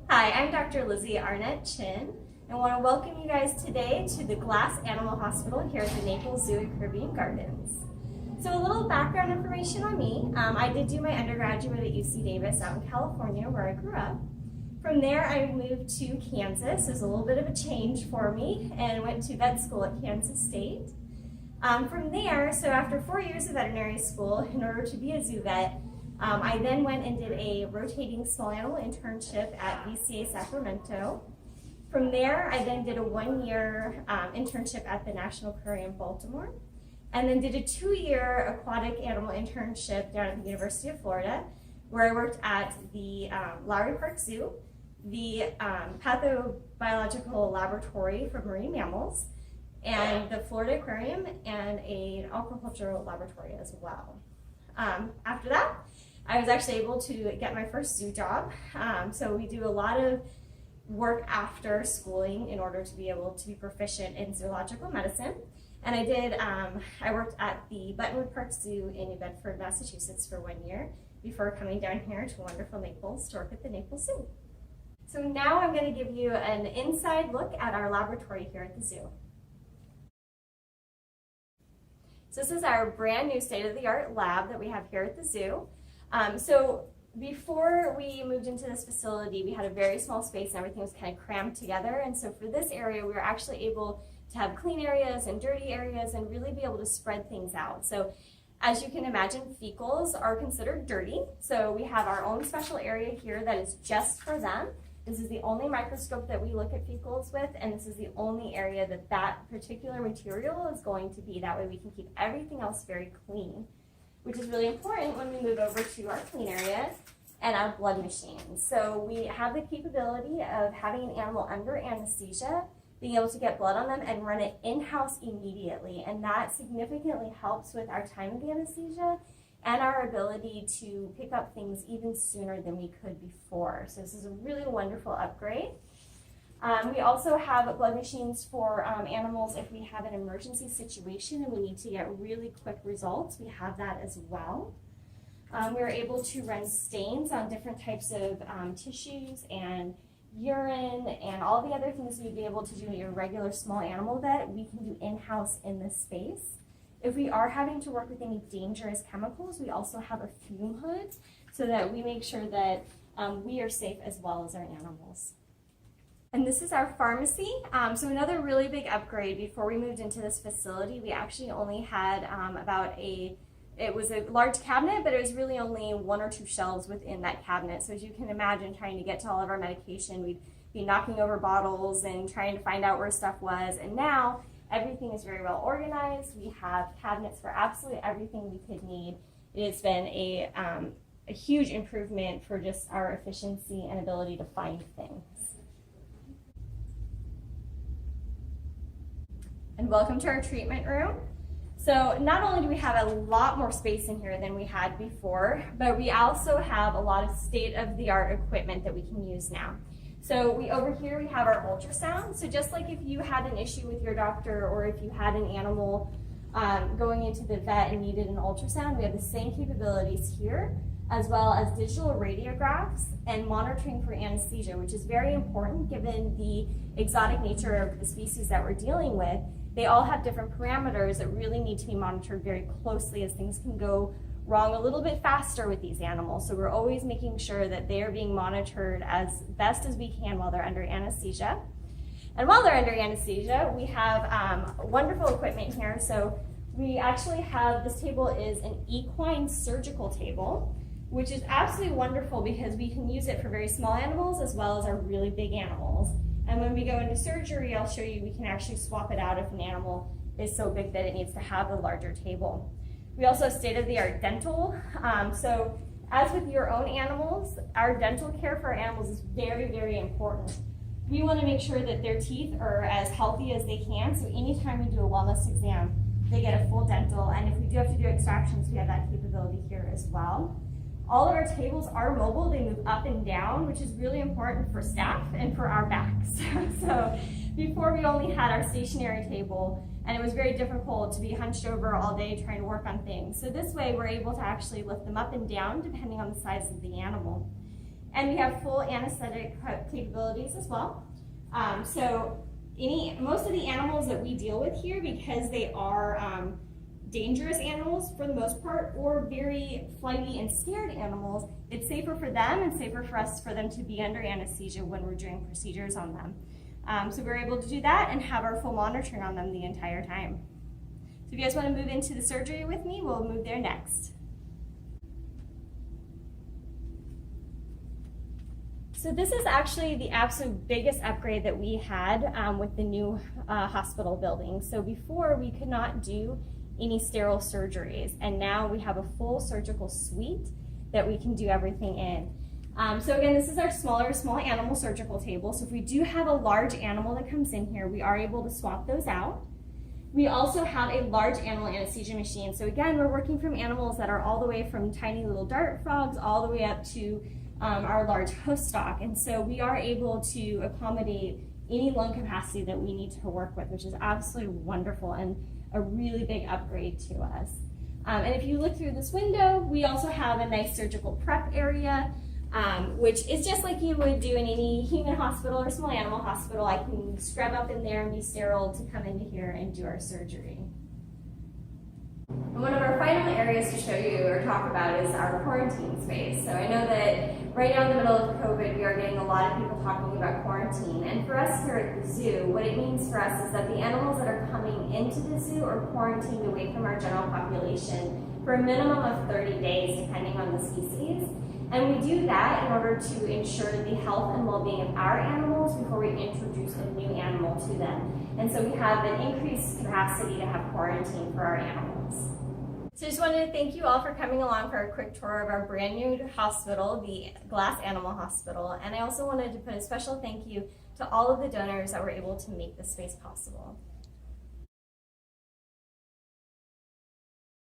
Hi, I'm Dr. Lizzy Arnett-Chinn, and I want to welcome you guys today to the Glass Animal Hospital here at the Naples Zoo and Caribbean Gardens. So a little background information on me. I did do my undergraduate at UC Davis out in California where I grew up. From there I moved to Kansas. It was a little bit of a change for me and went to vet school at Kansas State. From there, so after 4 years of veterinary school, in order to be a zoo vet, I then went and did a rotating small animal internship at VCA Sacramento. From there, I then did a 1-year internship at the National Aquarium Baltimore, and then did a 2-year aquatic animal internship down at the University of Florida, where I worked at the Lowry Park Zoo, the pathobiological laboratory for marine mammals, and the Florida Aquarium, and an aquacultural laboratory as well. After that, I was actually able to get my first zoo job. So we do a lot of work after schooling in order to be able to be proficient in zoological medicine. And I worked at the Buttonwood Park Zoo in New Bedford, Massachusetts for 1 year before coming down here to wonderful Naples to work at the Naples Zoo. So now I'm going to give you an inside look at our laboratory here at the zoo. So this is our brand new state-of-the-art lab that we have here at the zoo. So before we moved into this facility, we had a very small space and everything was kind of crammed together. And so for this area, we were actually able to have clean areas and dirty areas and really be able to spread things out. So as you can imagine, fecals are considered dirty. So we have our own special area here that is just for them. This is the only microscope that we look at fecals with, and this is the only area that that particular material is going to be. That way we can keep everything else very clean, which is really important when we move over to our clean area and our blood machines. So we have the capability of having an animal under anesthesia, being able to get blood on them and run it in-house immediately, and that significantly helps with our time of anesthesia and our ability to pick up things even sooner than we could before. So this is a really wonderful upgrade. We also have blood machines for animals if we have an emergency situation and we need to get really quick results. We have that as well. We're able to run stains on different types of tissues and urine and all the other things you'd be able to do at your regular small animal vet, we can do in-house in this space. If we are having to work with any dangerous chemicals, we also have a fume hood so that we make sure that we are safe as well as our animals. And this is our pharmacy. So another really big upgrade before we moved into this facility, we actually only had it was a large cabinet, but it was really only 1 or 2 shelves within that cabinet. So as you can imagine, trying to get to all of our medication, we'd be knocking over bottles and trying to find out where stuff was. And now everything is very well organized. We have cabinets for absolutely everything we could need. It has been a huge improvement for just our efficiency and ability to find things. And welcome to our treatment room. So not only do we have a lot more space in here than we had before, but we also have a lot of state-of-the-art equipment that we can use now. So over here we have our ultrasound. So just like if you had an issue with your doctor or if you had an animal going into the vet and needed an ultrasound, we have the same capabilities here, as well as digital radiographs and monitoring for anesthesia, which is very important given the exotic nature of the species that we're dealing with. They all have different parameters that really need to be monitored very closely, as things can go wrong a little bit faster with these animals. So we're always making sure that they are being monitored as best as we can while they're under anesthesia. And while they're under anesthesia, we have wonderful equipment here. So we actually have, this table is an equine surgical table, which is absolutely wonderful because we can use it for very small animals as well as our really big animals. And when we go into surgery, I'll show you, we can actually swap it out if an animal is so big that it needs to have a larger table. We also have state-of-the-art dental. So as with your own animals, our dental care for our animals is very, very important. We want to make sure that their teeth are as healthy as they can. So anytime we do a wellness exam, they get a full dental. And if we do have to do extractions, we have that capability here as well. All of our tables are mobile. They move up and down, which is really important for staff and for our backs. So before we only had our stationary table, and it was very difficult to be hunched over all day trying to work on things. So this way we're able to actually lift them up and down depending on the size of the animal. And we have full anesthetic capabilities as well. So most of the animals that we deal with here, because they are dangerous animals for the most part, or very flighty and scared animals, it's safer for them and safer for us for them to be under anesthesia when we're doing procedures on them. So we're able to do that and have our full monitoring on them the entire time. So if you guys want to move into the surgery with me, we'll move there next. So this is actually the absolute biggest upgrade that we had with the new hospital building. So before we could not do any sterile surgeries, and now we have a full surgical suite that we can do everything in. So again, this is our small animal surgical table. So if we do have a large animal that comes in here, we are able to swap those out. We also have a large animal anesthesia machine. So again, we're working from animals that are all the way from tiny little dart frogs all the way up to our large host stock. And so we are able to accommodate any lung capacity that we need to work with, which is absolutely wonderful and a really big upgrade to us. And if you look through this window, we also have a nice surgical prep area, which is just like you would do in any human hospital or small animal hospital. I can scrub up in there and be sterile to come into here and do our surgery. And one of our final areas to show you or talk about is our quarantine space. So I know that right now in the middle of COVID, we are getting a lot of people talking about quarantine. And for us here at the zoo, what it means for us is that the animals that are coming into the zoo are quarantined away from our general population for a minimum of 30 days, depending on the species. And we do that in order to ensure the health and well-being of our animals before we introduce a new animal to them. And so we have an increased capacity to have quarantine for our animals. So I just wanted to thank you all for coming along for a quick tour of our brand new hospital, the Glass Animal Hospital. And I also wanted to put a special thank you to all of the donors that were able to make this space possible.